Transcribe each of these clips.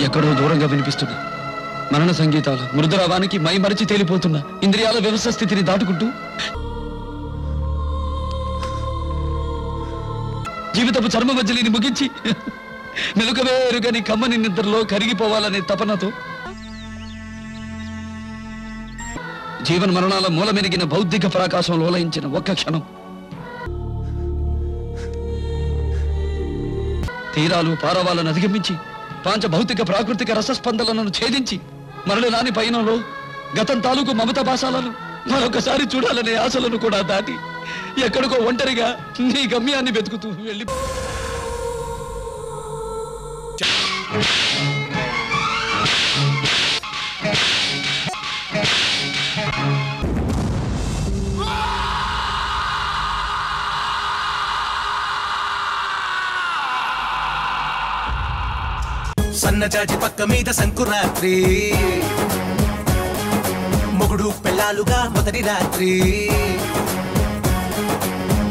ఎక్కడో దూరంగా వినిపిస్తున్నా మరణ సంగీతాలు మృదురావానికి మై మరిచి తేలిపోతున్న ఇంద్రియాల వ్యవస్థ స్థితిని దాటుకుంటూ జీవితపు చర్మ మధ్యలిని ముగించి మెలుకవేరుగని కమ్మని నిద్రలో కరిగిపోవాలనే తపనతో జీవన మరణాల మూలమెరిగిన బౌద్ధిక ప్రకాశంలో లయించిన ఒక్క క్షణం తీరాలు పారవాలను అధిగమించి పాంచ భౌతిక ప్రాకృతిక రసస్పందనలను ఛేదించి మరలి రాని పయనంలో గతం తాలూకు మమత భాషాలను మరొకసారి చూడాలనే ఆశలను కూడా దాటి ఎక్కడికో ఒంటరిగా నీ గమ్యాన్ని వెతుకుతూ వెళ్ళి సన్నజాజి పక్క మీద సంకురాత్రి మొగుడు పెళ్ళాలుగా మొదటి రాత్రి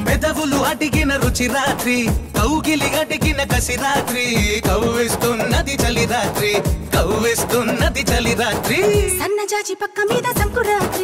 పెదవులు అడిగిన రుచి రాత్రి కౌగిలి అడిగిన కసి రాత్రి కవ్విస్తున్నది చలి రాత్రి కవ్విస్తున్నది చలి రాత్రి సన్నజాజి పక్క మీద సంకురాత్రి